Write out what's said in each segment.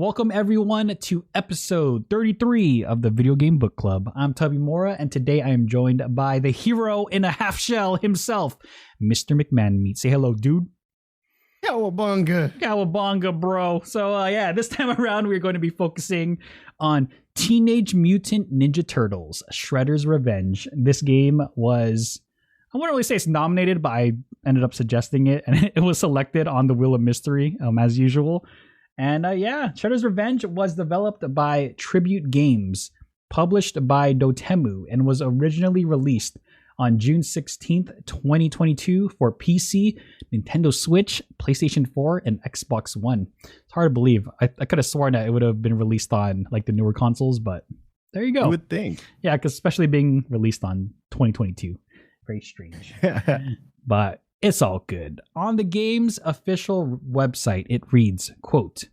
Welcome everyone to episode 33 of the Video Game Book Club. I'm Tubby Mora, and today I am joined by the hero in a half shell himself, Mr. McMahon. Say hello, dude. Cowabunga. Cowabunga, bro. So this time around we're going to be focusing on Teenage Mutant Ninja Turtles, Shredder's Revenge. This game was, I wouldn't really say it's nominated, but I ended up suggesting it, and it was selected on the Wheel of Mystery, as usual. And Shredder's Revenge was developed by Tribute Games, published by Dotemu, and was originally released on June 16th, 2022 for PC, Nintendo Switch, PlayStation 4, and Xbox One. It's hard to believe. I could have sworn that it would have been released on like the newer consoles, but there you go. You would think. Yeah, because especially being released on 2022. Very strange. But it's all good. On the game's official website, it reads, quote,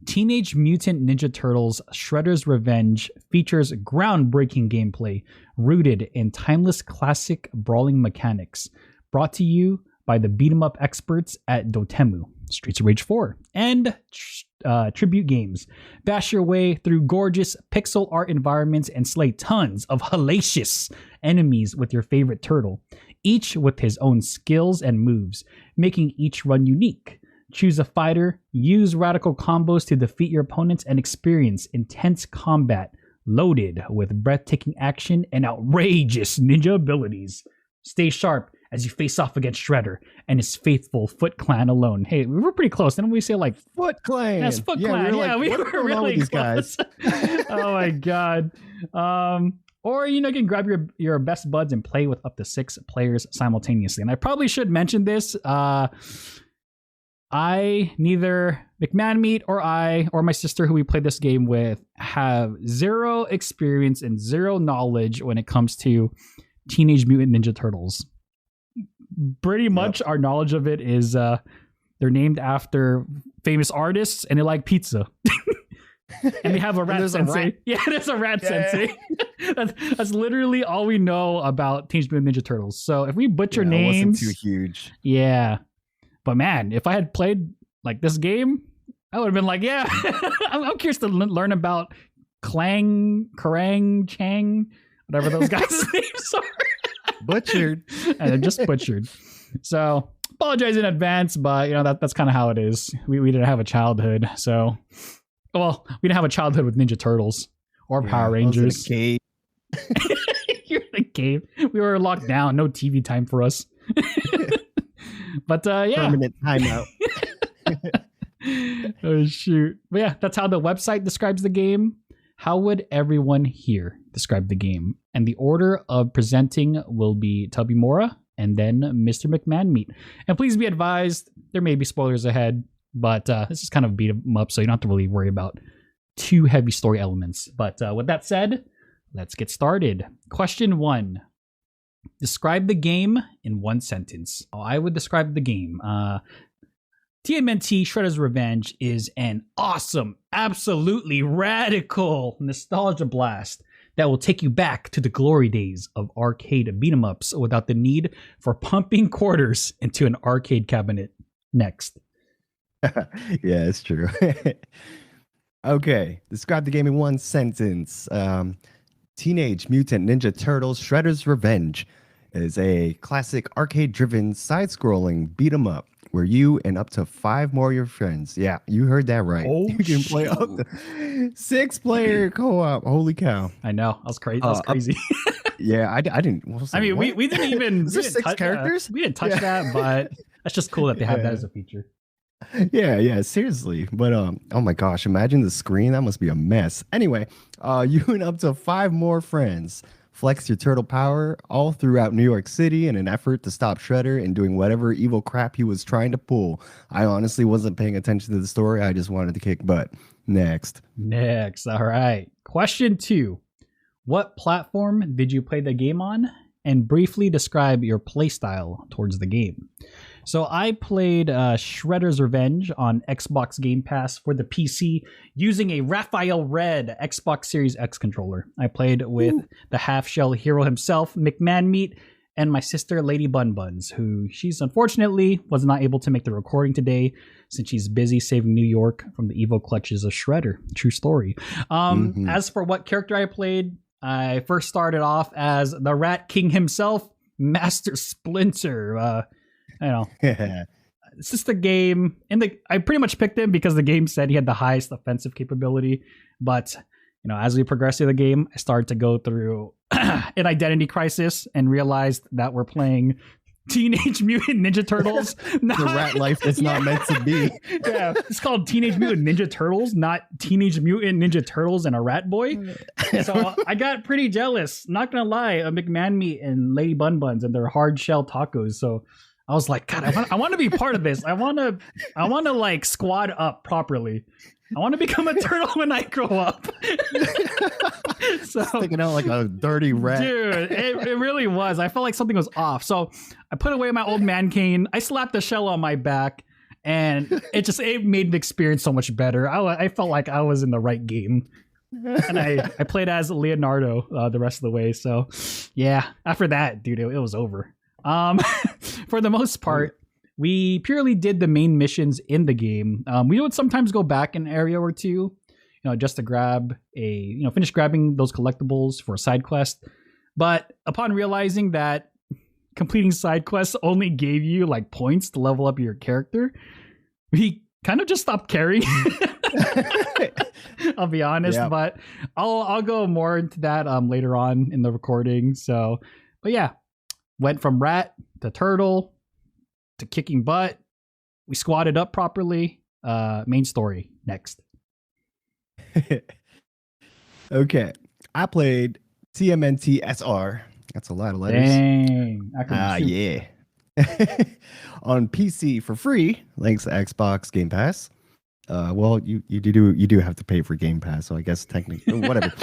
Teenage Mutant Ninja Turtles Shredder's Revenge features groundbreaking gameplay rooted in timeless classic brawling mechanics, brought to you by the beat-em-up experts at Dotemu, Streets of Rage 4, and Tribute Games. Bash your way through gorgeous pixel art environments and slay tons of hellacious enemies with your favorite turtle, each with his own skills and moves, making each run unique. Choose a fighter, use radical combos to defeat your opponents, and experience intense combat loaded with breathtaking action and outrageous ninja abilities. Stay sharp as you face off against Shredder and his faithful Foot Clan alone. Hey, we were pretty close. Didn't we say like Foot Clan? Yes, Foot Clan. We were really these close. Guys? Oh my god. Or, you can grab your best buds and play with up to 6 players simultaneously. And I probably should mention this. Neither McMahon or my sister who we played this game with have zero experience and zero knowledge when it comes to Teenage Mutant Ninja Turtles. Pretty much our knowledge of it is they're named after famous artists and they like pizza. And they have a rat sensei. There's a rat sensei. That's literally all we know about Teenage Mutant Ninja Turtles. So if we butcher names, it wasn't too huge. Yeah. But man, if I had played like this game, I would have been like, I'm curious to learn about Karang, Chang, whatever those guys' names are. Butchered. And they're just butchered. So apologize in advance, but that's kind of how it is. We didn't have a childhood, so we didn't have a childhood with Ninja Turtles or Power Rangers. You're in the cave. We were locked down. No TV time for us. But permanent timeout. Oh shoot. But yeah, that's how the website describes the game. How would everyone here describe the game? And the order of presenting will be Tubby Mora and then Mr. McMahon. And please be advised, there may be spoilers ahead, but this is kind of beat 'em up, so you don't have to really worry about too heavy story elements. But with that said, let's get started. Question 1. Describe the game in 1 sentence. I would describe the game. TMNT Shredder's Revenge is an awesome, absolutely radical nostalgia blast that will take you back to the glory days of arcade beat-em-ups without the need for pumping quarters into an arcade cabinet. Next. Yeah, it's true. Okay, describe the game in 1 sentence. Teenage Mutant Ninja Turtles Shredder's Revenge is a classic arcade-driven side-scrolling beat-em-up where you and up to 5 more of your friends. Yeah, you heard that right. Oh, you can play up to 6-player co-op. Holy cow. I know. That was crazy. Yeah, I didn't. We didn't even... Is there 6 characters? We didn't touch that, but that's just cool that they have that as a feature. Yeah, seriously. But oh my gosh, imagine the screen. That must be a mess. Anyway, you and up to 5 more friends flex your turtle power all throughout New York City in an effort to stop Shredder and doing whatever evil crap he was trying to pull. I honestly wasn't paying attention to the story. I just wanted to kick butt. Next. All right. Question 2. What platform did you play the game on? And briefly describe your playstyle towards the game. So I played Shredder's Revenge on Xbox Game Pass for the PC using a Raphael Red Xbox Series X controller. I played with the half-shell hero himself, McMahon, and my sister, Lady Bun Buns, who she's unfortunately was not able to make the recording today since she's busy saving New York from the evil clutches of Shredder. True story. As for what character I played, I first started off as the Rat King himself, Master Splinter. It's just a game, and I pretty much picked him because the game said he had the highest offensive capability. But as we progressed through the game, I started to go through an identity crisis and realized that we're playing Teenage Mutant Ninja Turtles. The rat life is not meant to be. Yeah, it's called Teenage Mutant Ninja Turtles, not Teenage Mutant Ninja Turtles and a rat boy. So I got pretty jealous. Not gonna lie, a McMahon meat and Lady Bun Buns and their hard shell tacos. So I was like, God, I want to be part of this. I want to like squad up properly. I want to become a turtle when I grow up. So sticking out like a dirty rat. Dude, it really was. I felt like something was off. So I put away my old man cane. I slapped the shell on my back, and it made the experience so much better. I felt like I was in the right game. And I played as Leonardo the rest of the way. So yeah, after that, dude, it was over. For the most part, we purely did the main missions in the game. We would sometimes go back an area or two, just to grab finish grabbing those collectibles for a side quest. But upon realizing that completing side quests only gave you like points to level up your character, we kind of just stopped caring. I'll be honest, but I'll go more into that later on in the recording. So, but yeah, went from rat to turtle to kicking butt. We squatted up properly. Main story next. Okay, I played TMNT SR. That's a lot of letters. Dang. Yeah. On PC for free, thanks to Xbox Game Pass. Well, you do have to pay for Game Pass, so I guess technically, whatever.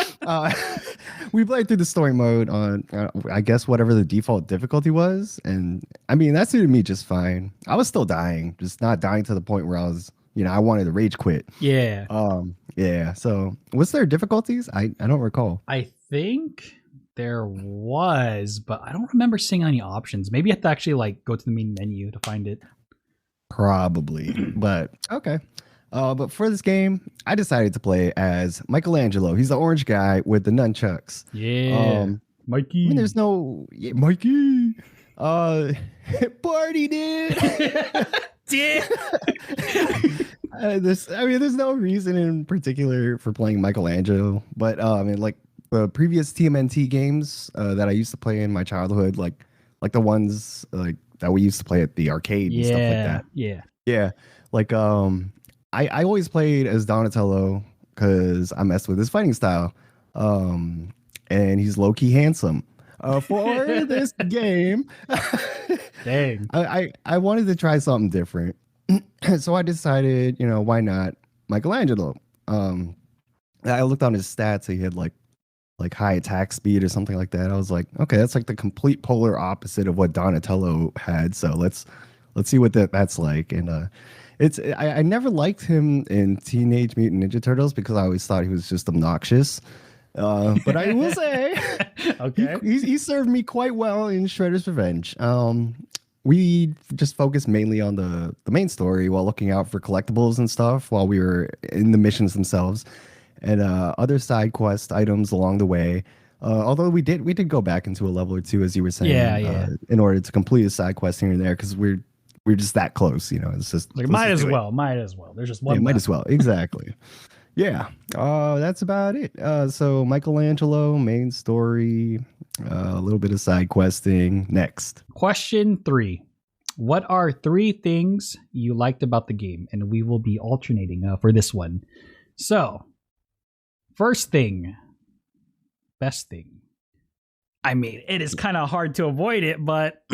We played through the story mode on, I guess, whatever the default difficulty was, and I mean that suited me just fine. I was still dying, just not dying to the point where I was, I wanted to rage quit. Yeah. Yeah. So, was there difficulties? I don't recall. I think there was, but I don't remember seeing any options. Maybe you have to actually like go to the main menu to find it. Probably, but okay. But for this game, I decided to play as Michelangelo. He's the orange guy with the nunchucks. Yeah, Mikey. I mean, there's no Mikey. Party, dude. There's no reason in particular for playing Michelangelo, but like the previous TMNT games that I used to play in my childhood, like the ones like that we used to play at the arcade and stuff like that. Yeah. Like I always played as Donatello because I messed with his fighting style. And he's low-key handsome. For this game, dang, I wanted to try something different. So I decided, why not Michelangelo? I looked on his stats. He had like high attack speed or something like that. I was like, okay, that's like the complete polar opposite of what Donatello had. So let's see what that's like. And I never liked him in Teenage Mutant Ninja Turtles because I always thought he was just obnoxious. But I will say, okay, he served me quite well in Shredder's Revenge. We just focused mainly on the main story while looking out for collectibles and stuff while we were in the missions themselves, and other side quest items along the way. Although we did go back into a level or two, as you were saying, in order to complete a side quest here and there, because we're just that close, It's just like might as well. There's just one. Yeah, might as well. Exactly. Yeah. That's about it. So Michelangelo, main story, a little bit of side questing. Next. Question 3. What are 3 things you liked about the game? And we will be alternating for this one. So, first thing, best thing. I mean, it is kind of hard to avoid it, but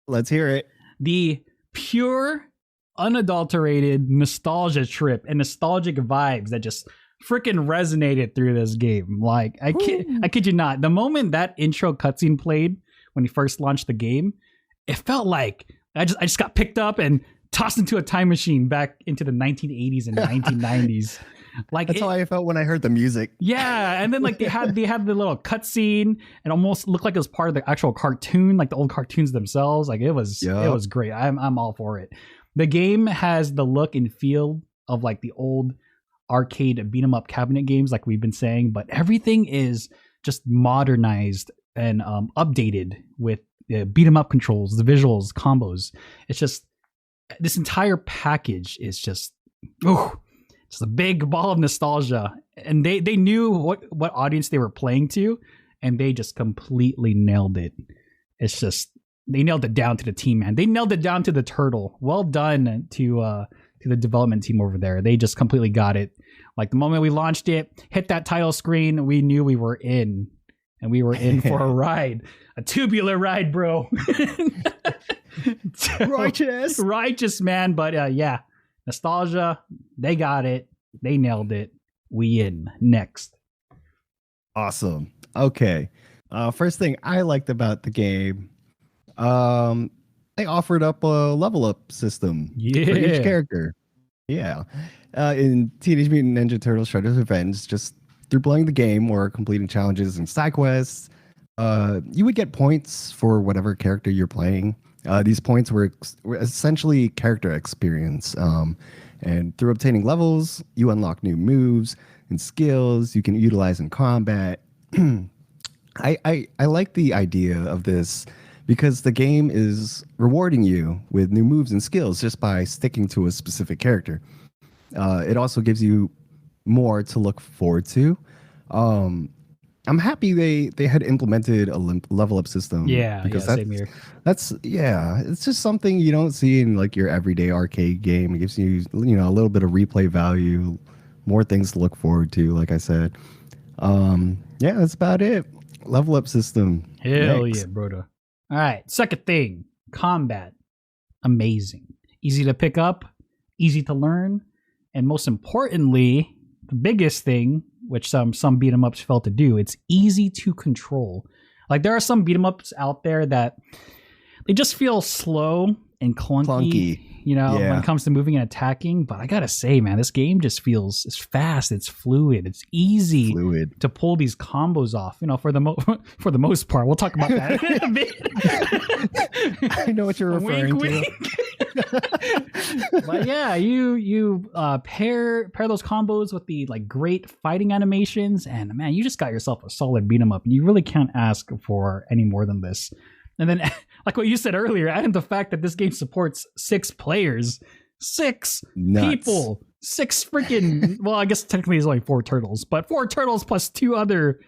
let's hear it. The pure, unadulterated nostalgia trip and nostalgic vibes that just freaking resonated through this game. Like, I kid you not. The moment that intro cutscene played when he first launched the game, it felt like I just got picked up and tossed into a time machine back into the 1980s and 1990s. Like That's how I felt when I heard the music. Yeah, and then like they had the little cutscene and almost looked like it was part of the actual cartoon, like the old cartoons themselves. Like it was great. I'm all for it. The game has the look and feel of like the old arcade beat 'em up cabinet games, like we've been saying, but everything is just modernized and updated with beat 'em up controls, the visuals, combos. It's just this entire package is just a big ball of nostalgia, and they knew what audience they were playing to, and they just completely nailed it. It's just they nailed it down to the team, man. They nailed it down to the turtle. Well done to the development team over there. They just completely got it. Like the moment we launched it, hit that title screen, we knew we were in, and we were in for a ride, a tubular ride, bro. Righteous, man. But yeah. Nostalgia, they got it. They nailed it. We in. Next. Awesome. Okay. First thing I liked about the game, they offered up a level up system for each character. Yeah. In Teenage Mutant Ninja Turtles Shredder's Revenge, just through playing the game or completing challenges and side quests, you would get points for whatever character you're playing. These points were essentially character experience. And through obtaining levels, you unlock new moves and skills you can utilize in combat. I like the idea of this because the game is rewarding you with new moves and skills just by sticking to a specific character. It also gives you more to look forward to. I'm happy they had implemented a level up system. Because same here. It's just something you don't see in like your everyday arcade game. It gives you a little bit of replay value, more things to look forward to. Like I said, that's about it. Level up system. Hell yeah, brother. All right, second thing, combat, amazing, easy to pick up, easy to learn, and most importantly, the biggest thing, which some beat 'em ups fail to do, it's easy to control. Like there are some beat 'em ups out there that they just feel slow and clunky. When it comes to moving and attacking. But I gotta say, man, this game just feels it's fast, it's fluid, it's easy to pull these combos off. For the most part, we'll talk about that in a bit. I know what you're referring to. But yeah, you pair those combos with the like great fighting animations, and man, you just got yourself a solid beat 'em up, and you really can't ask for any more than this. And then, like what you said earlier, adding the fact that this game supports 6 players, 6 people, 6 freaking. Well, I guess technically it's only 4 turtles, but 4 turtles plus 2 other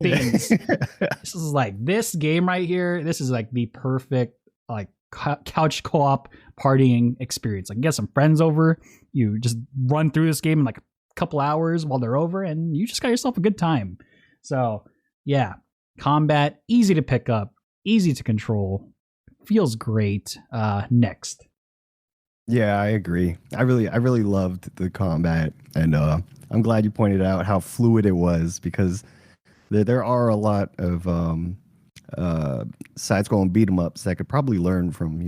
things. This is like this game right here. This is like the perfect like couch co-op partying experience. Like get some friends over, you just run through this game in like a couple hours while they're over, and you just got yourself a good time. So yeah, combat easy to pick up, easy to control, feels great. Next. Yeah, I agree. I really loved the combat, and I'm glad you pointed out how fluid it was, because there are a lot of side-scrolling beat 'em ups that could probably learn from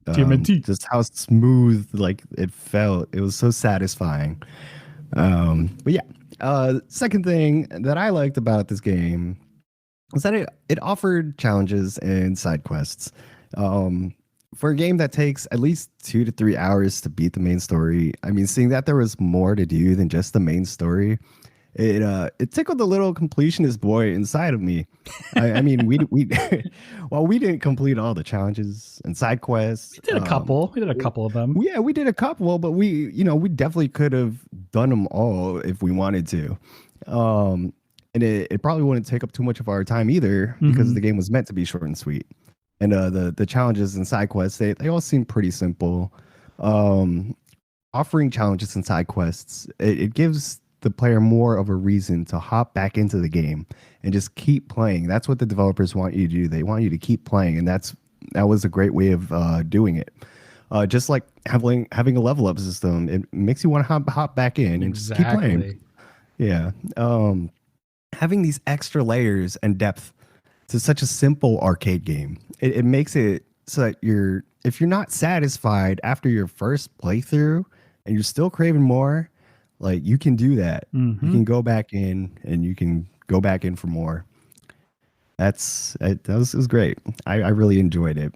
TMNT. Just how smooth like it felt. It was so satisfying. But yeah, second thing that I liked about this game was that it offered challenges and side quests. For a game that takes at least 2 to 3 hours to beat the main story, I mean, seeing that there was more to do than just the main story, it tickled the little completionist boy inside of me. I mean, we while we didn't complete all the challenges and side quests. We did a couple. We did a couple of them. Yeah, we did a couple, but we definitely could have done them all if we wanted to. And it probably wouldn't take up too much of our time either, because the game was meant to be short and sweet. And the challenges and side quests, they all seem pretty simple. Offering challenges and side quests, it gives the player more of a reason to hop back into the game and just keep playing. That's what the developers want you to do. They want you to keep playing, and that was a great way of doing it. Just like having a level up system, it makes you want to hop back in and just keep playing. Yeah. Having these extra layers and depth to such a simple arcade game, it makes it so that if you're not satisfied after your first playthrough and you're still craving more, Like you can do that. You Mm-hmm. can go back in and you can go back in for more. That was great. I really enjoyed it.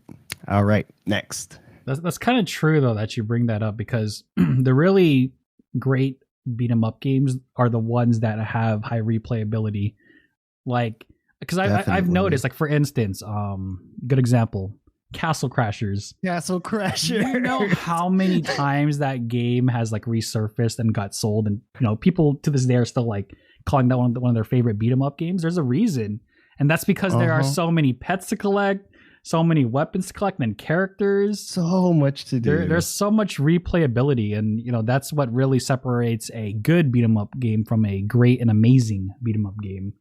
All right, next. That's kind of true though that you bring that up because the really great beat 'em up games are the ones that have high replayability. Like, because I've Definitely. noticed, like for instance, good example, Castle Crashers. Castle Crasher. You know how many times that game has like resurfaced and got sold, and people to this day are still like calling that one of their favorite beat 'em up games. There's a reason, and that's because there are so many pets to collect, so many weapons to collect, and characters. So much to do. There's so much replayability, and that's what really separates a good beat 'em up game from a great and amazing beat 'em up game.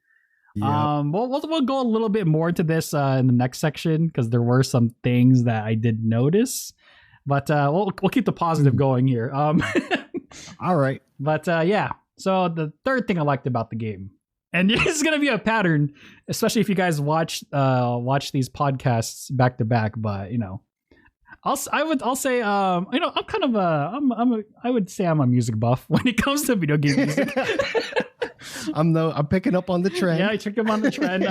Yep. We'll go a little bit more into this in the next section because there were some things that I did notice, but we'll keep the positive going here. All right. But yeah, so the third thing I liked about the game, and this is gonna be a pattern, especially if you guys watch these podcasts back to back. But I'll say I'm kind of I would say I'm a music buff when it comes to video game music. I'm picking up on the trend. Yeah, I took him on the trend.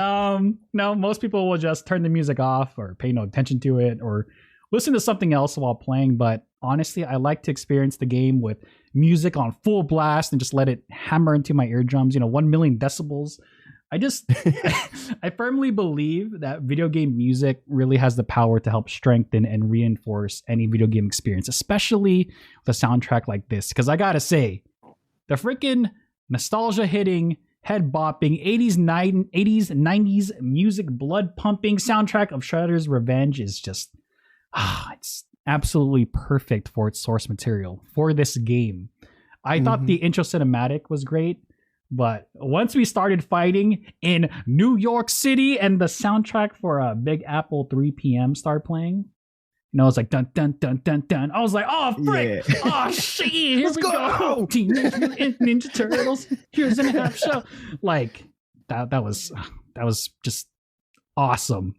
No, most people will just turn the music off or pay no attention to it or listen to something else while playing. But honestly, I like to experience the game with music on full blast and just let it hammer into my eardrums, 1 million decibels. I firmly believe that video game music really has the power to help strengthen and reinforce any video game experience, especially with a soundtrack like this. Because I gotta say, the freaking nostalgia hitting, head bopping, 80s, 90s music, blood pumping soundtrack of Shredder's Revenge is just, it's absolutely perfect for its source material for this game. I thought the intro cinematic was great, but once we started fighting in New York City and the soundtrack for Big Apple 3 PM started playing, it's like dun dun dun dun dun. I was like, oh frick, oh shit, here we go. Teenage Mutant Ninja Turtles. Here's an half show. Like that was just awesome.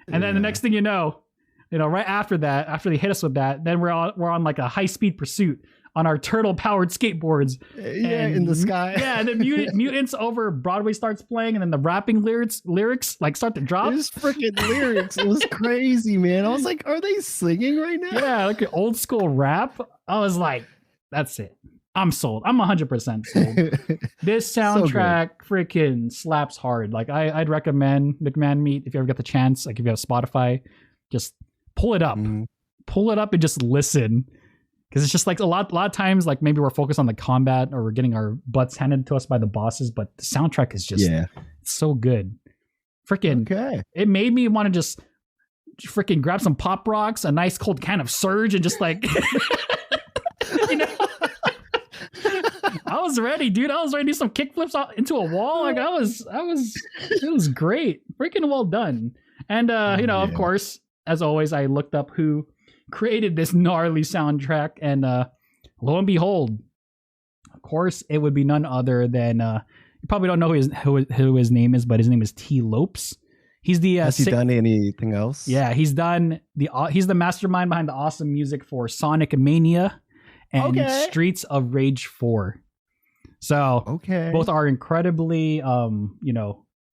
And then the next thing right after that, after they hit us with that, then we're on like a high speed pursuit on our turtle powered skateboards. In the sky. Yeah, and then mutants over Broadway starts playing, and then the rapping lyrics like start to drop. There's freaking lyrics. It was crazy, man. I was like, are they singing right now? Yeah, like an old school rap. I was like, that's it. I'm sold. I'm 100% sold. This soundtrack freaking slaps hard. Like I'd recommend McMahon Meat if you ever get the chance. Like if you have Spotify, just pull it up. Pull it up and just listen. Because it's just like a lot of times, like maybe we're focused on the combat or we're getting our butts handed to us by the bosses, but the soundtrack is just so good. Freaking, It made me want to just freaking grab some Pop Rocks, a nice cold can of Surge, and just like, I was ready, dude. I was ready to do some kickflips into a wall. Like it was great. Freaking well done. And, of course, as always, I looked up who created this gnarly soundtrack, and lo and behold, of course, it would be none other than you probably don't know who his name is, but his name is T. Lopes. He's the has he done anything else? Yeah, he's the mastermind behind the awesome music for Sonic Mania and Streets of Rage 4. So both are incredibly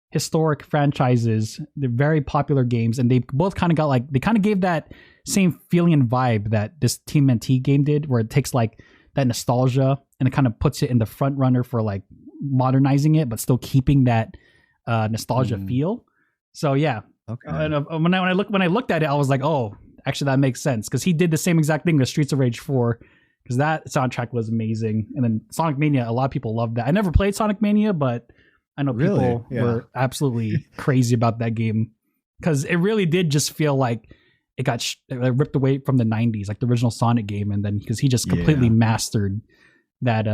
historic franchises. They're very popular games, and they both kind of gave that same feeling and vibe that this TMNT game did, where it takes like that nostalgia and it kind of puts it in the front runner for like modernizing it, but still keeping that nostalgia feel. So yeah, and when I looked at it, I was like, oh, actually that makes sense, because he did the same exact thing with Streets of Rage 4, because that soundtrack was amazing. And then Sonic Mania, a lot of people loved that. I never played Sonic Mania, but I know people were absolutely crazy about that game, because it really did just feel like it got ripped away from the 90s, like the original Sonic game. And then because he just completely mastered that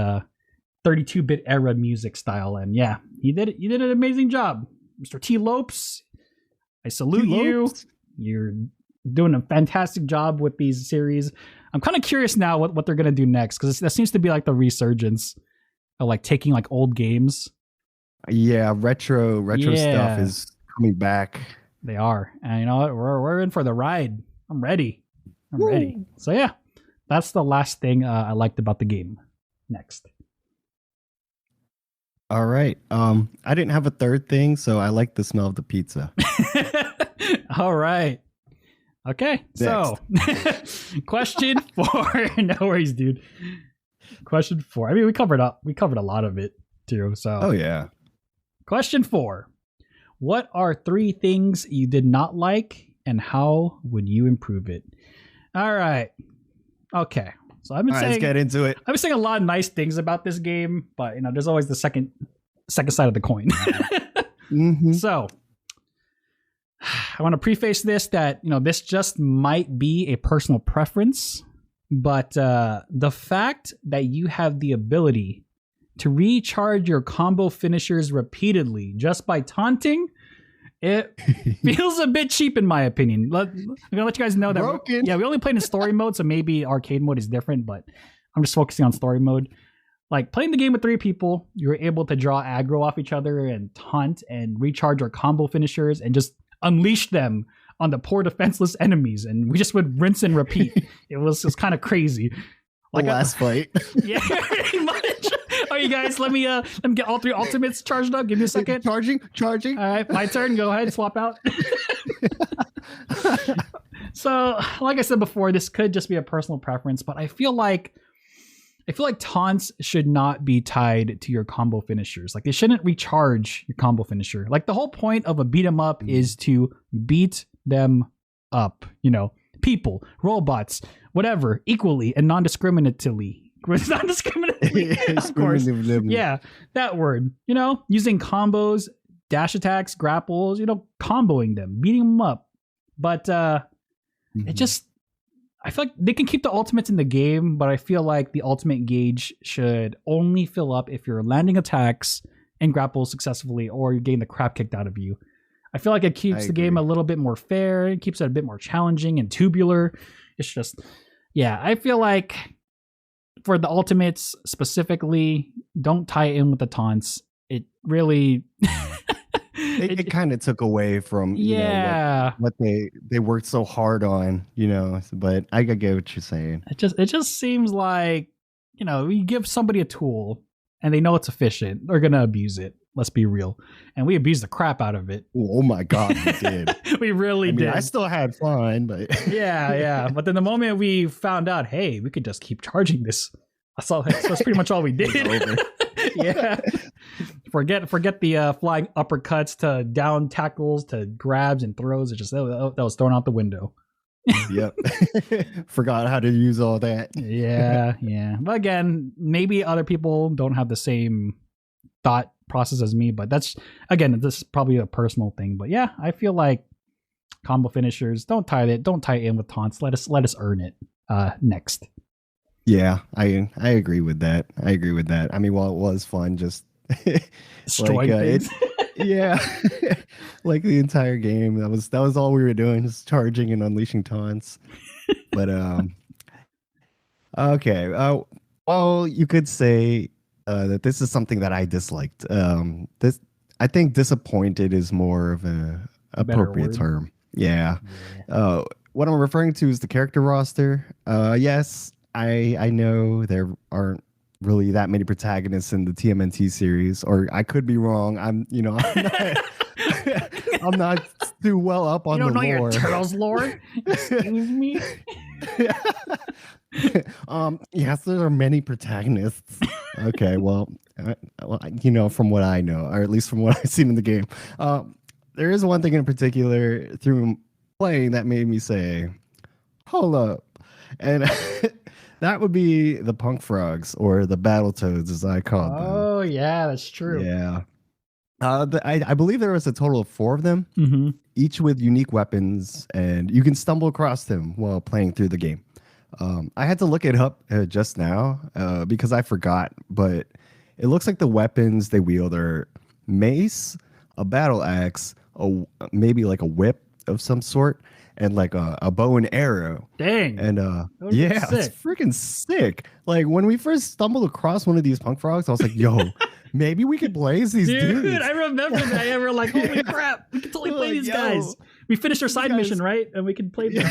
32-bit era music style. And yeah, he did an amazing job. Mr. T. Lopes, I salute you. You're doing a fantastic job with these series. I'm kind of curious now what they're going to do next, because that seems to be like the resurgence of like taking like old games. Yeah, retro stuff is coming back. They are. And you know what? We're in for the ride. I'm ready. I'm ready. So yeah, that's the last thing I liked about the game. Next. All right. I didn't have a third thing, so I like the smell of the pizza. All right. Okay. So, question 4. No worries, dude. Question 4. I mean, we covered a lot of it too. So, Oh yeah. question 4. What are 3 things you did not like, and how would you improve it? All right. Okay. So I've been All right, let's get into it. I've been saying a lot of nice things about this game, but there's always the second side of the coin. Mm-hmm. So I want to preface this that this just might be a personal preference, but the fact that you have the ability to recharge your combo finishers repeatedly just by taunting, it feels a bit cheap in my opinion. I'm gonna let you guys know that we only played in story mode, so maybe arcade mode is different, but I'm just focusing on story mode. Like playing the game with 3 people, you're able to draw aggro off each other and taunt and recharge our combo finishers and just unleash them on the poor defenseless enemies, and we just would rinse and repeat. It was kind of crazy. Like the last fight. Yeah, pretty much. All right, you guys, let me get all 3 ultimates charged up. Give me a second. Charging. All right, my turn. Go ahead, swap out. So, like I said before, this could just be a personal preference, but I feel like taunts should not be tied to your combo finishers. Like they shouldn't recharge your combo finisher. Like the whole point of a beat 'em up is to beat them up. People, robots, whatever, equally and non-discriminatively. Of course. Yeah, that word. Using combos, dash attacks, grapples, comboing them, beating them up. But it just, I feel like they can keep the ultimates in the game, but I feel like the ultimate gauge should only fill up if you're landing attacks and grapples successfully, or you're getting the crap kicked out of you. I feel like it keeps the game a little bit more fair. It keeps it a bit more challenging and tubular. It's just, yeah, I feel like for the ultimates specifically, don't tie it in with the taunts. It really... It kind of took away from what they worked so hard on, but I get what you're saying. It just seems like, you give somebody a tool and they know it's efficient, they're gonna abuse it. Let's be real. And we abused the crap out of it. Oh my god, we did. We really did. I still had fun, but yeah. But then the moment we found out, hey, we could just keep charging this, that's pretty much all we did. Yeah. Forget the flying uppercuts to down tackles to grabs and throws. It just that was thrown out the window. Yep. Forgot how to use all that. Yeah. But again, maybe other people don't have the same thought process as me, but this is probably a personal thing. But yeah, I feel like combo finishers, don't tie it in with taunts. Let us earn it next. Yeah, I agree with that. I mean, while it was fun, just destroying things. Yeah, like the entire game, that was all we were doing, just charging and unleashing taunts. But okay. Well, you could say that this is something that I disliked. I think disappointed is more of a appropriate term. Yeah. What I'm referring to is the character roster. Yes. I know there aren't really that many protagonists in the TMNT series, or I could be wrong. I'm not too well up on the lore. You don't know your Turtles lore? Excuse me? Yes, there are many protagonists. Okay, well, from what I know, or at least from what I've seen in the game, there is one thing in particular through playing that made me say, hold up. And that would be the Punk Frogs, or the Battletoads, as I call them. Oh, yeah, that's true. Yeah. I believe there was a total of 4 of them, each with unique weapons, and you can stumble across them while playing through the game. I had to look it up just now because I forgot, but it looks like the weapons they wield are mace, a battle axe, maybe like a whip of some sort, and like a bow and arrow. Dang. And yeah, it's freaking sick. Like when we first stumbled across one of these Punk Frogs, I was like, yo, maybe we could play as these dudes. Dude, I remember that. I were like, holy crap, we can totally play these guys. We finished our side mission, right? And we can play them.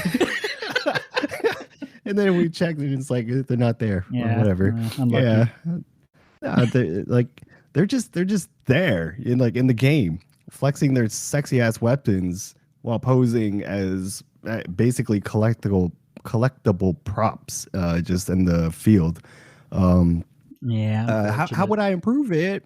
And then we checked and it's like, they're not there. Yeah, or whatever. Unlucky. Yeah. They're they're just there in the game, flexing their sexy ass weapons while posing as basically collectible props just in the field. How would I improve it?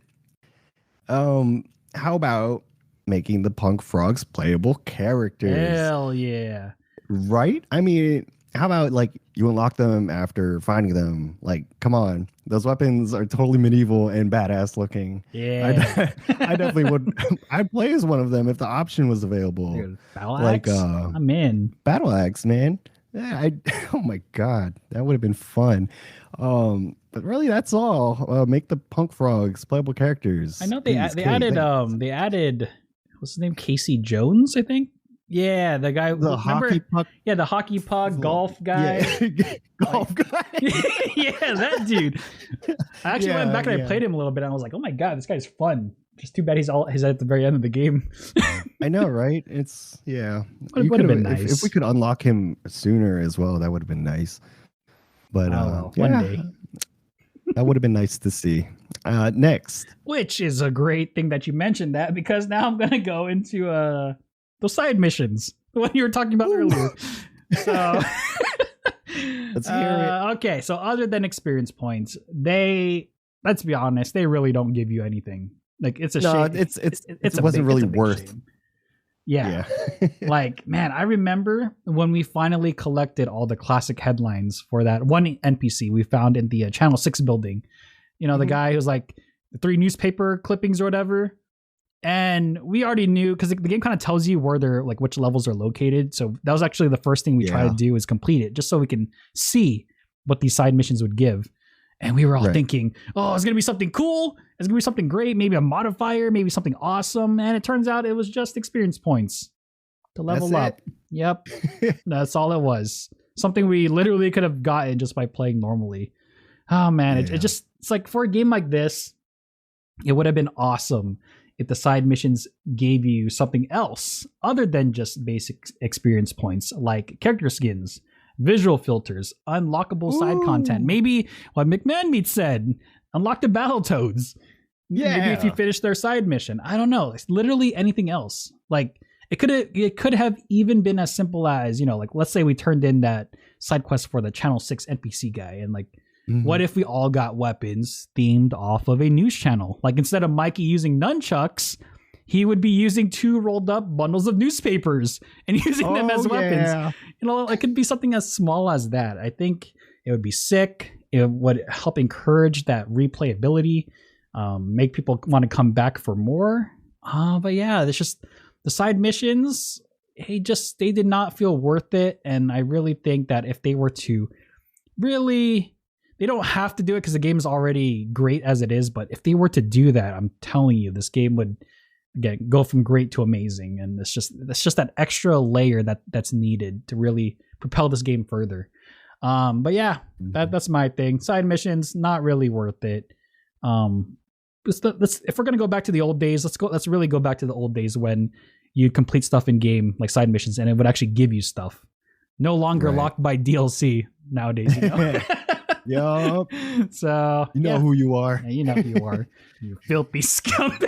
How about making the punk frogs playable characters? Hell yeah. Right? I mean, how about like you unlock them after finding them? Like, come on. Those weapons are totally medieval and badass looking. Yeah. I definitely would. I'd play as one of them if the option was available. Dude, battle axe? I'm in. Battle axe, man. Yeah, oh my god, that would have been fun. But really, that's all. Make the punk frogs playable characters. I know they added what's his name? Casey Jones, I think. Yeah, the guy. The hockey puck. Yeah, the hockey puck golf guy. Yeah. Golf guy. Yeah, that dude. I actually went back and I played him a little bit. And I was like, oh my god, this guy's fun. Just too bad he's at the very end of the game. I know, right? It's yeah. Would have been nice if we could unlock him sooner as well. That would have been nice. But one day. That would have been nice to see. Next, which is a great thing that you mentioned that, because now I'm gonna go into those side missions, the one you were talking about earlier. So let's hear it. Okay, so other than experience points, let's be honest, they really don't give you anything. Like it's a shame. It wasn't really worth. Shame. Yeah. Like, man, I remember when we finally collected all the classic headlines for that one NPC we found in the Channel 6 building. You know, the guy who's like the 3 newspaper clippings or whatever. And we already knew, because the game kind of tells you where they're like which levels are located. So that was actually the first thing we tried to do, is complete it just so we can see what these side missions would give. And we were all thinking, oh, it's going to be something cool. It's going to be something great. Maybe a modifier, maybe something awesome. And it turns out it was just experience points to level up. Yep. That's all it was. Something we literally could have gotten just by playing normally. Oh, man. It's like, for a game like this, it would have been awesome if the side missions gave you something else other than just basic experience points, like character skins, visual filters, unlockable side content. Maybe what McMahon said, unlock the Battletoads. Yeah. Maybe if you finish their side mission. I don't know. It's literally anything else. Like it could have even been as simple as, you know, like let's say we turned in that side quest for the Channel 6 NPC guy, and like what if we all got weapons themed off of a news channel? Like instead of Mikey using nunchucks, he would be using 2 rolled up bundles of newspapers and using them as weapons. Yeah. You know, it could be something as small as that. I think it would be sick. It would help encourage that replayability, make people want to come back for more. But yeah, it's just the side missions. They did not feel worth it. And I really think that if they were to they don't have to do it because the game is already great as it is. But if they were to do that, I'm telling you, this game would go from great to amazing. And it's just that extra layer that's needed to really propel this game further. But yeah, that's my thing. Side missions, not really worth it. If we're gonna go back to the old days, let's really go back to the old days when you complete stuff in game like side missions and it would actually give you stuff. No longer locked by DLC nowadays, you know. Yup. So you know who you are. Yeah, you know who you are. You filthy scumbag.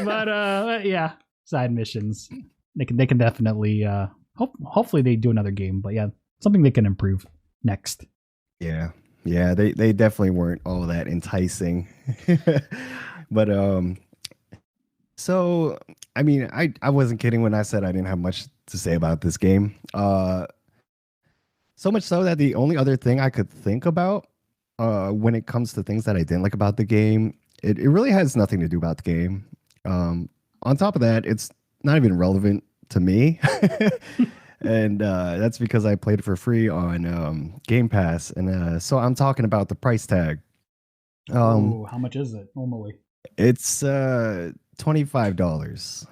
But yeah, side missions. They can definitely hopefully they do another game, but yeah, something they can improve next. Yeah. Yeah, they definitely weren't all that enticing. But so I mean, I wasn't kidding when I said I didn't have much to say about this game. So much so that the only other thing I could think about when it comes to things that I didn't like about the game, it really has nothing to do about the game. On top of that, it's not even relevant to me. And that's because I played it for free on Game Pass. And so I'm talking about the price tag. How much is it normally? It's $25.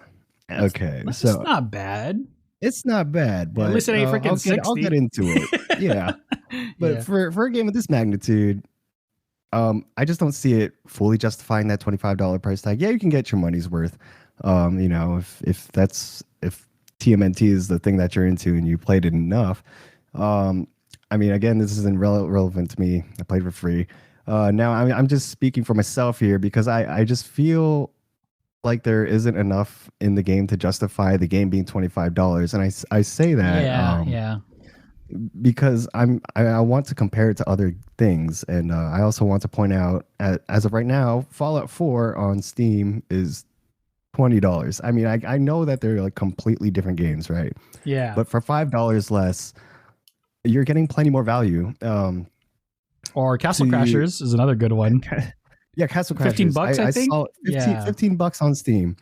Okay, so it's not bad. It's not bad, but at least it ain't freaking 60. I'll get into it. Yeah, but for a game of this magnitude, I just don't see it fully justifying that $25 price tag. Yeah, you can get your money's worth. You know, if TMNT is the thing that you're into and you played it enough. I mean, again, this isn't relevant to me. I played for free. Now I'm just speaking for myself here because I just feel like there isn't enough in the game to justify the game being $25. And I say that Yeah. because I want to compare it to other things. And I also want to point out, as of right now, Fallout 4 on Steam is $20. I mean, I know that they're like completely different games, right? Yeah. But for $5 less, you're getting plenty more value. Or Castle Crashers is another good one. Yeah, Castle Crashers. $15, I think. Saw $15 on Steam.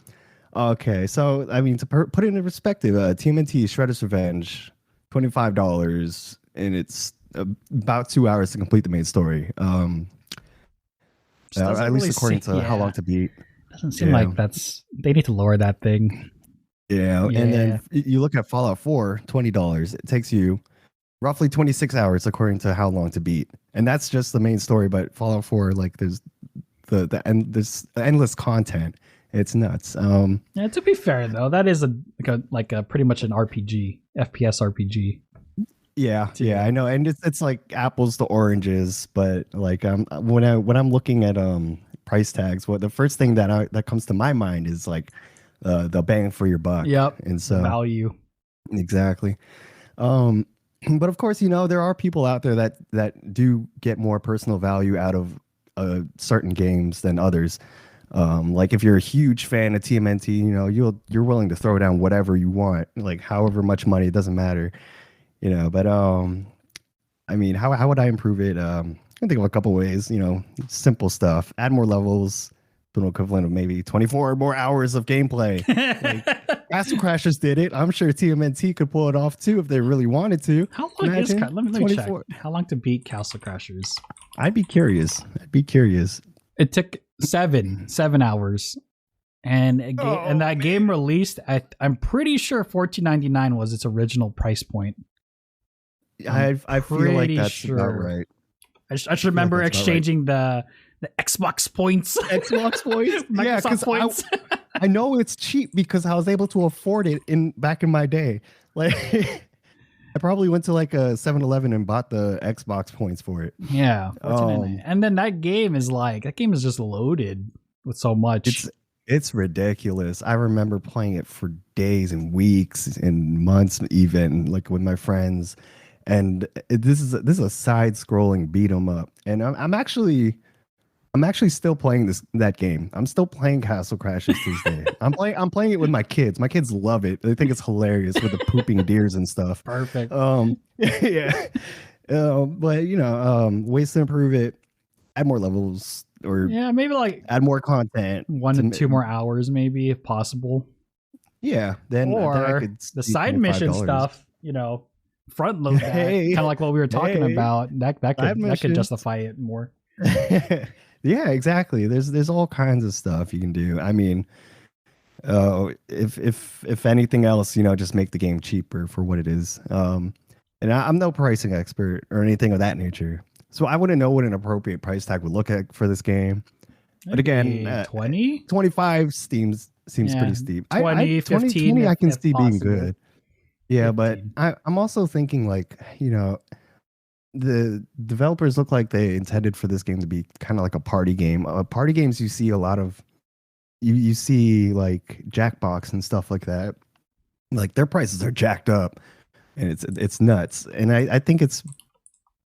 Okay, so I mean, to put it into perspective, TMNT Shredder's Revenge, $25, and it's about 2 hours to complete the main story. At least according to how long to beat. Doesn't seem like they need to lower that thing. Yeah, and then you look at Fallout 4, $20. It takes you roughly 26 hours according to how long to beat, and that's just the main story. But Fallout 4, like there's there's endless content. It's nuts. Yeah, to be fair though, that is like a pretty much an RPG, FPS RPG. Yeah, I know, and it's like apples to oranges. But like when I'm looking at price tags, the first thing that comes to my mind is like the bang for your buck. Yep, and so value. Exactly. But of course, there are people out there that do get more personal value out of certain games than others. Like if you're a huge fan of TMNT, you're willing to throw down whatever you want, like however much money, it doesn't matter, But I mean, how would I improve it? I can think of a couple ways. Simple stuff. Add more levels, an equivalent of maybe 24 more hours of gameplay. Like Castle Crashers did it. I'm sure TMNT could pull it off too if they really wanted to. How long is let me check. How long to beat Castle Crashers? I'd be curious. It took 7 hours, and that game released. I'm pretty sure $14.99 was its original price point. I feel like that's about right. I just remember exchanging the Xbox points. Microsoft points. I know it's cheap because I was able to afford it back in my day. Like I probably went to like a 7-Eleven and bought the Xbox points for it. Yeah. And then that game is just loaded with so much. It's ridiculous. I remember playing it for days and weeks and months, even like with my friends. And this is a side-scrolling beat 'em up. And I'm actually still playing that game. I'm still playing Castle Crashers Tuesday. I'm playing it with my kids. My kids love it. They think it's hilarious with the pooping deers and stuff. Perfect. Yeah. But ways to improve it, add more levels, or maybe like add more content. 1 to 2 more hours, maybe, if possible. Yeah. Then I could the side mission stuff, front load that, kind of like what we were talking about. That could justify it more. Yeah, exactly. There's all kinds of stuff you can do. I mean, if anything else, just make the game cheaper for what it is. And I'm no pricing expert or anything of that nature, so I wouldn't know what an appropriate price tag would look like for this game. But again, 20, 25 seems pretty steep. 20, 15, 20 I can see possible. being good. Yeah, 15. But I'm also thinking like, the developers look like they intended for this game to be kind of like a party game. Party games, you see a lot of, you see like Jackbox and stuff like that. Like their prices are jacked up, and it's nuts. And I think it's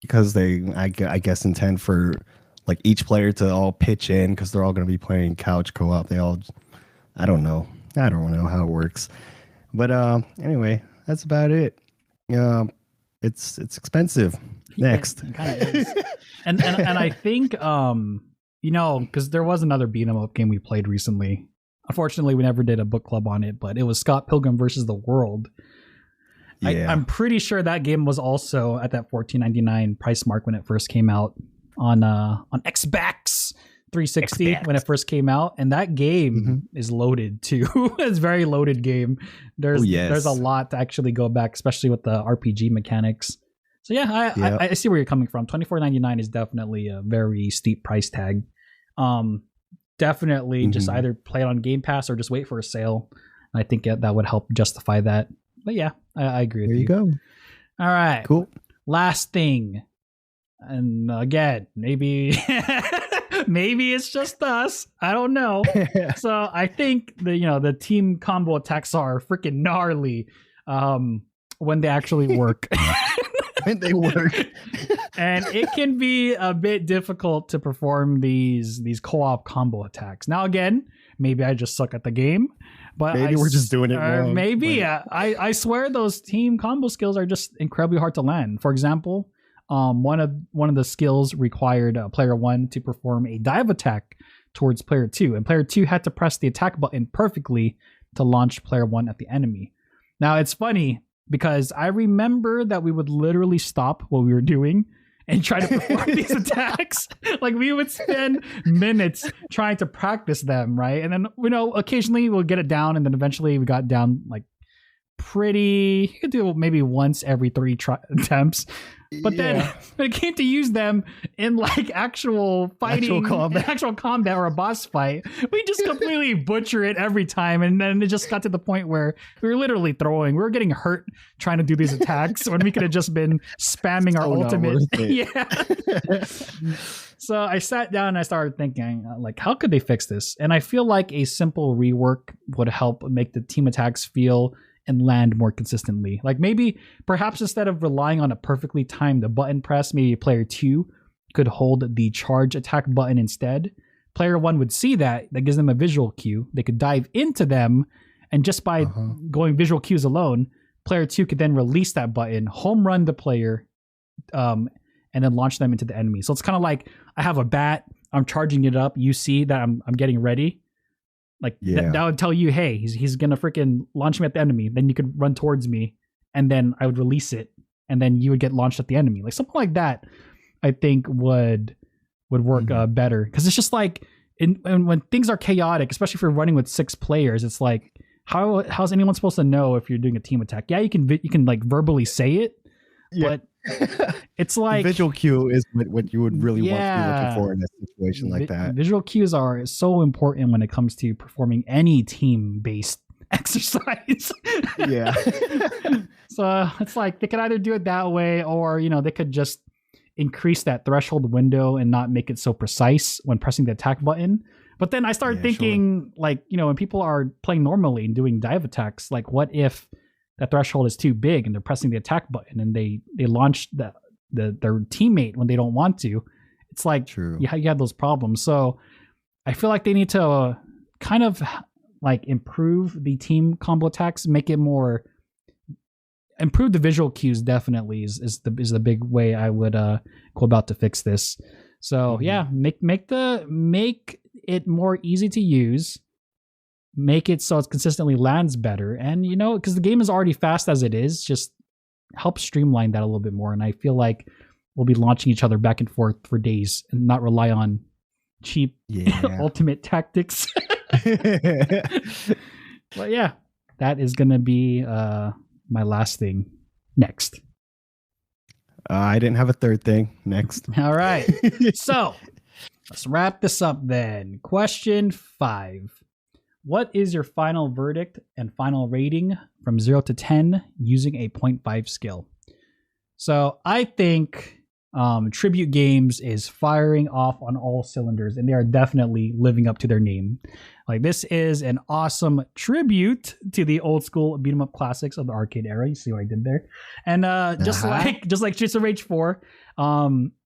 because I guess intend for like each player to all pitch in because they're all going to be playing couch co-op. I don't know how it works, but anyway, that's about it. It's expensive. Next. It kind of is. and I think because there was another beat 'em up game we played recently. Unfortunately, we never did a book club on it, but it was Scott Pilgrim versus the World. Yeah. I'm pretty sure that game was also at that $14.99 price mark when it first came out on Xbox 360 when it first came out, and that game is loaded too. It's a very loaded game. There's a lot to actually go back, especially with the RPG mechanics. So I see where you're coming from. $24.99 is definitely a very steep price tag. Definitely just either play it on Game Pass or just wait for a sale. I think that would help justify that. But yeah, I agree with you. There you go. All right. Cool. Last thing. And again, maybe maybe it's just us. I don't know. So I think the team combo attacks are freaking gnarly when they actually work. When they work. And it can be a bit difficult to perform these co-op combo attacks. Now again, maybe I just suck at the game, but maybe we're just doing it wrong. Maybe I swear those team combo skills are just incredibly hard to land. For example, one of the skills required player 1 to perform a dive attack towards player 2, and player 2 had to press the attack button perfectly to launch player 1 at the enemy. Now it's funny because I remember that we would literally stop what we were doing and try to perform these attacks. Like we would spend minutes trying to practice them, right? And then occasionally we'll get it down, and then eventually we got down like pretty. You could do it maybe once every 3 attempts. But then when it came to use them in like actual fighting, actual combat or a boss fight, we just completely butcher it every time. And then it just got to the point where we were literally we were getting hurt trying to do these attacks when we could have just been spamming our ultimate. Yeah. So I sat down and I started thinking, like, how could they fix this? And I feel like a simple rework would help make the team attacks feel and land more consistently. Like maybe perhaps instead of relying on a perfectly timed button press, maybe player 2 could hold the charge attack button instead. Player 1 would see that gives them a visual cue. They could dive into them, and just by going visual cues alone, player 2 could then release that button, home run the player, and then launch them into the enemy. So it's kind of like I have a bat, I'm charging it up, you see that I'm getting ready. Like that would tell you, hey, he's gonna freaking launch me at the enemy. Then you could run towards me, and then I would release it, and then you would get launched at the enemy. Like something like that, I think would work better. Because it's just like when things are chaotic, especially if you're running with 6 players, it's like how's anyone supposed to know if you're doing a team attack? Yeah, you can like verbally say it, but it's like visual cue is what you would really want to be looking for in a situation like that. Visual cues are so important when it comes to performing any team-based exercise. Yeah. So it's like they could either do it that way, or they could just increase that threshold window and not make it so precise when pressing the attack button. But then I started thinking, like, when people are playing normally and doing dive attacks, like what if that threshold is too big and they're pressing the attack button and they launch their teammate when they don't want to? It's like you have those problems. So I feel like they need to kind of like improve the team combo attacks, make it more, improve the visual cues. Definitely is the big way I would go about to fix this. So make it more easy to use. Make it so it consistently lands better. And, because the game is already fast as it is, just help streamline that a little bit more. And I feel like we'll be launching each other back and forth for days and not rely on cheap ultimate tactics. But yeah, that is going to be my last thing. Next. I didn't have a third thing. Next. All right. So let's wrap this up then. Question 5. What is your final verdict and final rating from 0 to 10 using a 0.5 scale? So I think Tribute Games is firing off on all cylinders, and they are definitely living up to their name. Like, this is an awesome tribute to the old school beat 'em up classics of the arcade era. You see what I did there? And just like Streets of Rage 4,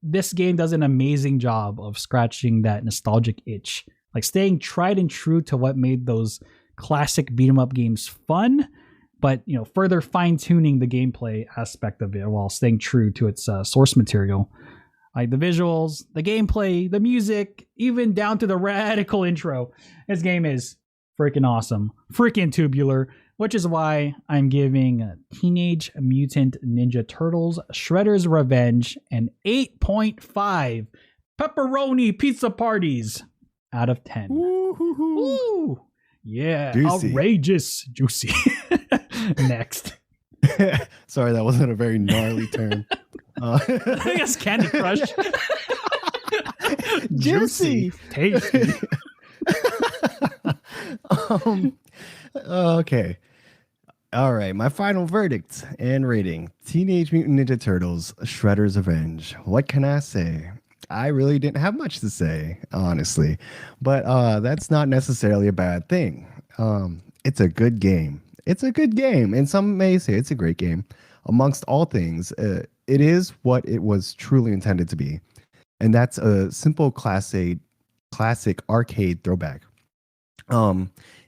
this game does an amazing job of scratching that nostalgic itch. Like staying tried and true to what made those classic beat 'em up games fun, but further fine tuning the gameplay aspect of it while staying true to its source material. Like the visuals, the gameplay, the music, even down to the radical intro. This game is freaking awesome, freaking tubular, which is why I'm giving Teenage Mutant Ninja Turtles Shredder's Revenge an 8.5 pepperoni pizza parties out of 10. Ooh, yeah, juicy. Outrageous, juicy. Next. Sorry, that wasn't a very gnarly term. I think that's Candy Crush. Juicy, tasty. Okay. All right, my final verdict and rating: Teenage Mutant Ninja Turtles: Shredder's Revenge. What can I say? I really didn't have much to say, honestly, but that's not necessarily a bad thing. It's a good game. It's a good game, and some may say it's a great game. Amongst all things, it is what it was truly intended to be, and that's a simple classic arcade throwback.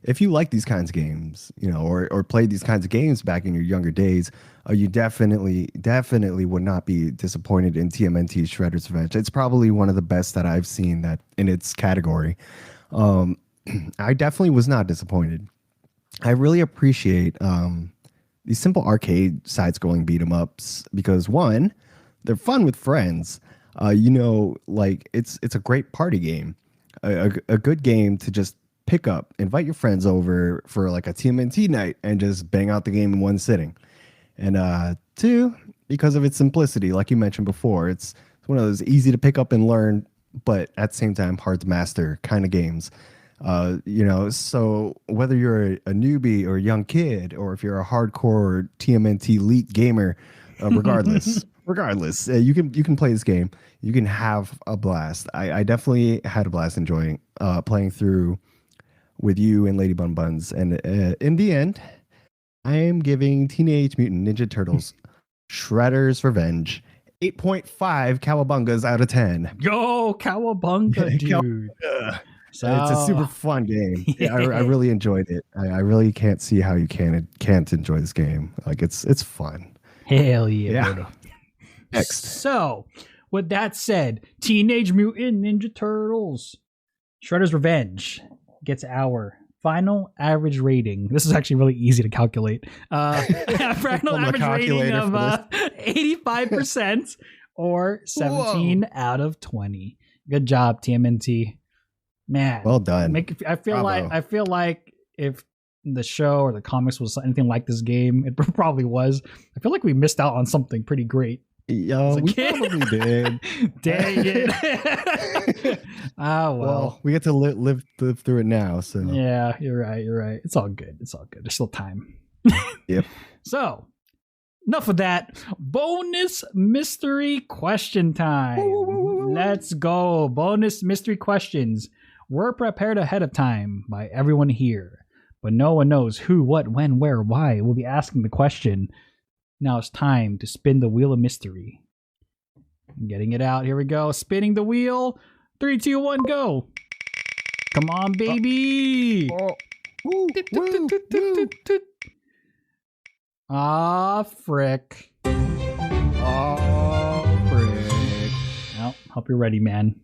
If you like these kinds of games, or played these kinds of games back in your younger days, you definitely would not be disappointed in TMNT Shredder's Revenge. It's probably one of the best that I've seen that in its category. I definitely was not disappointed. I really appreciate these simple arcade side-scrolling beat-em-ups because, one, they're fun with friends. It's a great party game, a good game to just pick up, invite your friends over for like a TMNT night and just bang out the game in one sitting. And two, because of its simplicity, like you mentioned before, it's one of those easy to pick up and learn, but at the same time hard to master kind of games. So whether you're a newbie or a young kid, or if you're a hardcore TMNT elite gamer, regardless, you can play this game. You can have a blast. I definitely had a blast enjoying playing through with you and Lady Bun Buns. And in the end, I am giving Teenage Mutant Ninja Turtles Shredder's Revenge 8.5 cowabungas out of 10. Yo, cowabunga, dude. It's a super fun game. I really enjoyed it. I really can't see how you can't enjoy this game. Like it's fun. Hell yeah. Yeah. Next. So, with that said, Teenage Mutant Ninja Turtles Shredder's Revenge gets our final average rating. This is actually really easy to calculate. Final average rating of 85% or 17 out of 20. Good job, TMNT. Man, well done. I feel like if the show or the comics was anything like this game, it probably was. I feel like we missed out on something pretty great. Yo, we probably did. Dang it. Well, we get to live through it now. So yeah, you're right. It's all good. There's still time. Yep. So enough of that. Bonus mystery question time. Let's go. Bonus mystery questions were prepared ahead of time by everyone here, but no one knows who, what, when, where, why. We'll be asking the question. Now it's time to spin the wheel of mystery. I'm getting it out. Here we go. Spinning the wheel. 3, 2, 1, go. Come on, baby. Ah, frick. Well, hope you're ready, man.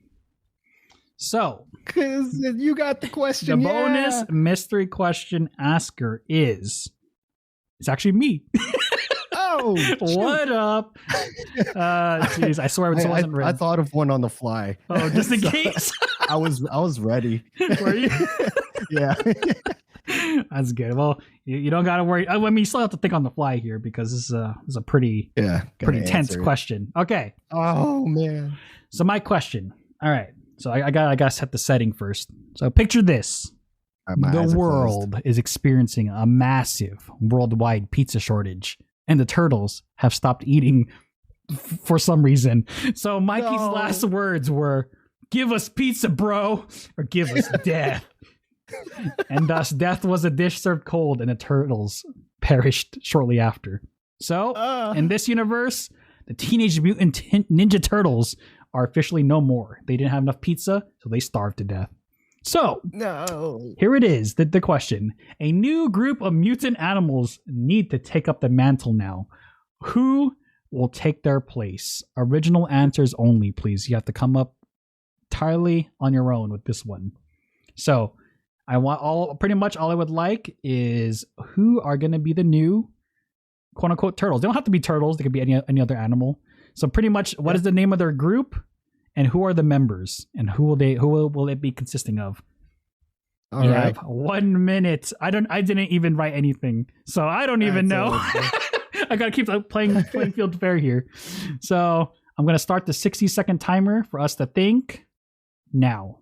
So, because you got the question. The bonus mystery question asker is, it's actually me. Oh, what up? Jeez, I swear this wasn't written. I thought of one on the fly. Oh, just in case. I was ready. Were you? Yeah. That's good. Well, you don't got to worry. I mean, you still have to think on the fly here because this is a pretty tense question. Okay. Oh man. So my question. All right. So I gotta set the setting first. So picture this. The world is experiencing a massive worldwide pizza shortage, and the turtles have stopped eating for some reason. So Mikey's last words were, "Give us pizza, bro," or "Give us death." And thus death was a dish served cold, and the turtles perished shortly after. So in this universe, the Teenage Mutant Ninja Turtles are officially no more. They didn't have enough pizza, so they starved to death. So, here it is, the question. A new group of mutant animals need to take up the mantle now. Who will take their place? Original answers only, please. You have to come up entirely on your own with this one. So, I want pretty much all I would like is who are going to be the new quote-unquote turtles. They don't have to be turtles. They could be any other animal. So pretty much, what is the name of their group, and who are the members, and who will it be consisting of? All right. Have 1 minute. I didn't even write anything, so I don't even know. I gotta keep playing field fair here. So I'm gonna start the 60-second timer for us to think now.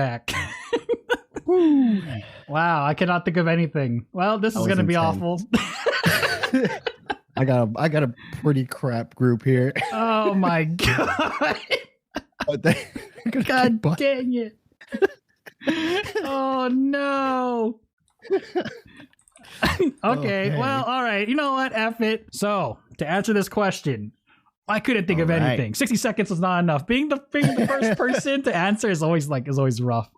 back. Wow, I cannot think of anything. Well, this is gonna be awful. I got a pretty crap group here. Oh my god. God dang it. Oh no. Okay, well, all right. You know what? F it. So, to answer this question, I couldn't think of anything. 60 seconds was not enough. Being the first person to answer is always rough.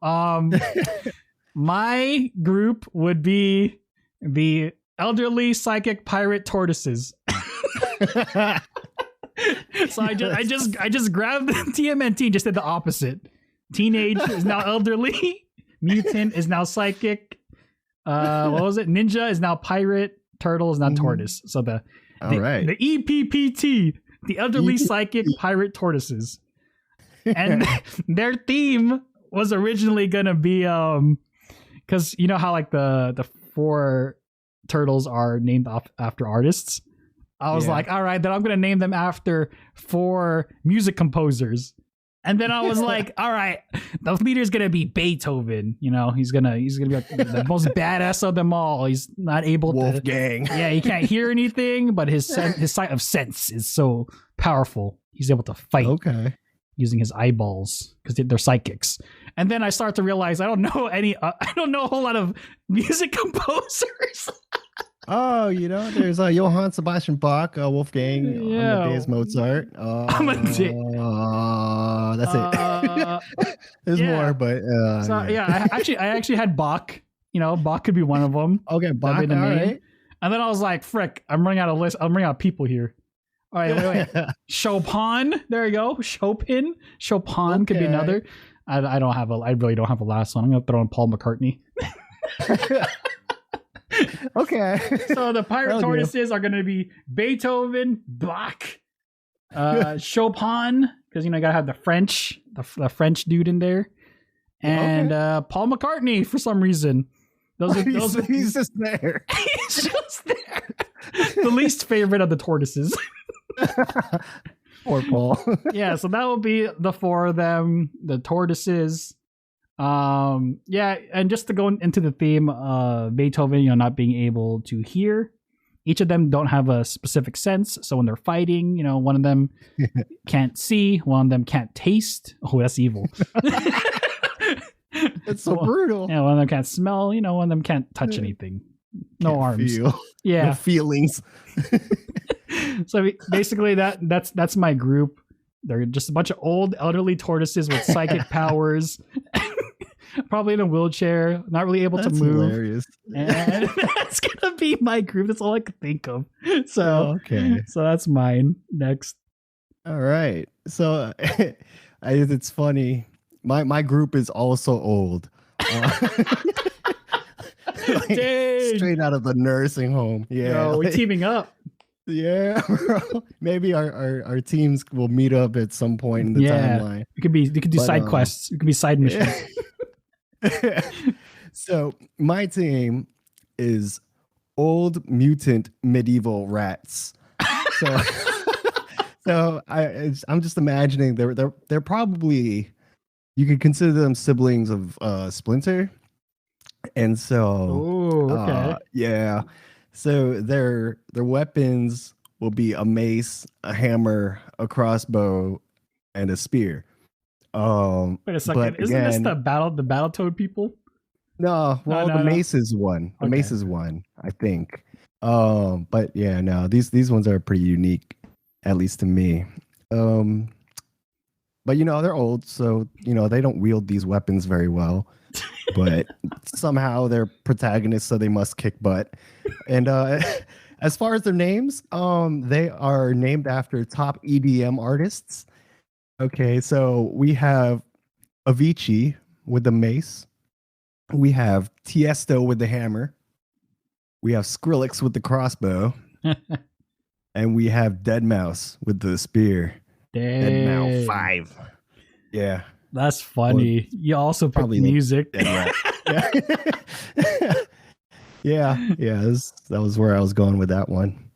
My group would be the elderly psychic pirate tortoises. So I just grabbed the TMNT and just did the opposite. Teenage is now elderly. Mutant is now psychic. What was it? Ninja is now pirate. Turtle is now tortoise. So the EPPT, the elderly psychic pirate tortoises. And their theme was originally gonna be because you know how like the 4 turtles are named after artists. I was like, all right, then I'm gonna name them after 4 music composers. And then I was like, all right, the leader's gonna be Beethoven. You know, he's gonna be like the most badass of them all. He's not able Wolfgang. Yeah, he can't hear anything, but his sight of sense is so powerful. He's able to fight using his eyeballs because they're psychics. And then I start to realize I don't know a whole lot of music composers. Oh, you know, there's Johann Sebastian Bach, Wolfgang, Amadeus Mozart. That's it. There's more, but I actually had Bach. You know, Bach could be one of them. Okay, Bach. All right. And then I was like, frick, I'm running out of list. I'm running out of people here. All right, wait. Chopin. There you go. Chopin could be another. I really don't have a last one. I'm gonna throw in Paul McCartney. Okay. So the pirate tortoises are going to be Beethoven, Bach, Chopin, because you gotta have the French dude in there, and Paul McCartney for some reason. He's just there. He's just there. The least favorite of the tortoises. Poor Paul. Yeah, so that will be the 4 of them, the tortoises. And just to go into the theme, Beethoven, not being able to hear. Each of them don't have a specific sense. So when they're fighting, one of them can't see, one of them can't taste. Oh, that's evil. It's so brutal. Yeah, one of them can't smell, one of them can't touch anything. No can't arms. Feel. Yeah. No feelings. So basically that's my group. They're just a bunch of old elderly tortoises with psychic powers. Probably in a wheelchair, not really able to move. Hilarious. And that's gonna be my group. That's all I could think of. So so that's mine. Next. All right. So it's funny. My group is also old. Straight out of the nursing home. Yeah. We're teaming up. Yeah, maybe our teams will meet up at some point in the timeline. You could do side quests. It could be side missions. So my team is old mutant medieval rats. So I'm just imagining they're probably, you could consider them siblings of Splinter, and so so their weapons will be a mace, a hammer, a crossbow, and a spear. Wait a second. Isn't this the Battletoad people? No, the mace is one. The mace is one, I think. But yeah, no, these ones are pretty unique, at least to me. But they're old, so they don't wield these weapons very well. But somehow they're protagonists, so they must kick butt. And as far as their names, they are named after top EDM artists. Okay, so we have Avicii with the mace. We have Tiesto with the hammer. We have Skrillex with the crossbow. And we have Deadmau5 with the spear. Deadmau5 5. Yeah. That's funny. You also picked music. Yeah. That was where I was going with that one.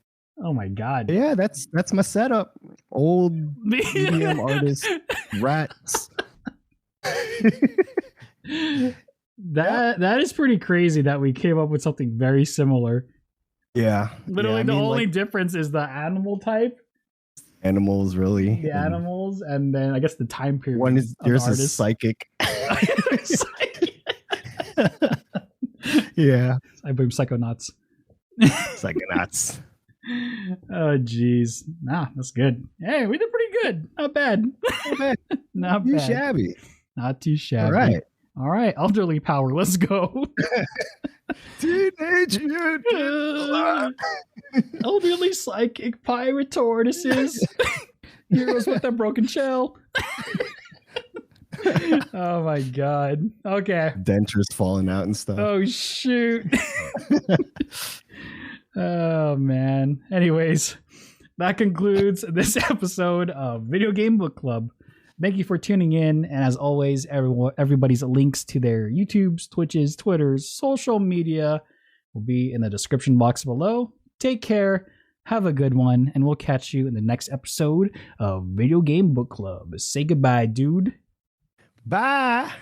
Oh my god. Yeah, that's my setup. Old EDM artists, rats. That is pretty crazy that we came up with something very similar. Yeah. Literally, the only difference is the animal type. Animals, really. The animals, and then I guess the time period. One is yours is psychic. Yeah. I blame Psychonauts. Psychonauts. Oh, jeez. Nah, that's good. Hey, we did pretty good. Not bad. Not too bad. Shabby. Not too shabby. All right. Elderly power. Let's go. Teenage Mutant. Elderly psychic pirate tortoises. Heroes with a broken shell. Oh my god. Okay. Dentures falling out and stuff. Oh shoot. Oh man. Anyways, that concludes this episode of Video Game Book Club. Thank you for tuning in, and as always, everybody's links to their YouTubes, Twitches, Twitters, social media will be in the description box below. Take care, have a good one, and we'll catch you in the next episode of Video Game Book Club. Say goodbye, dude. Bye.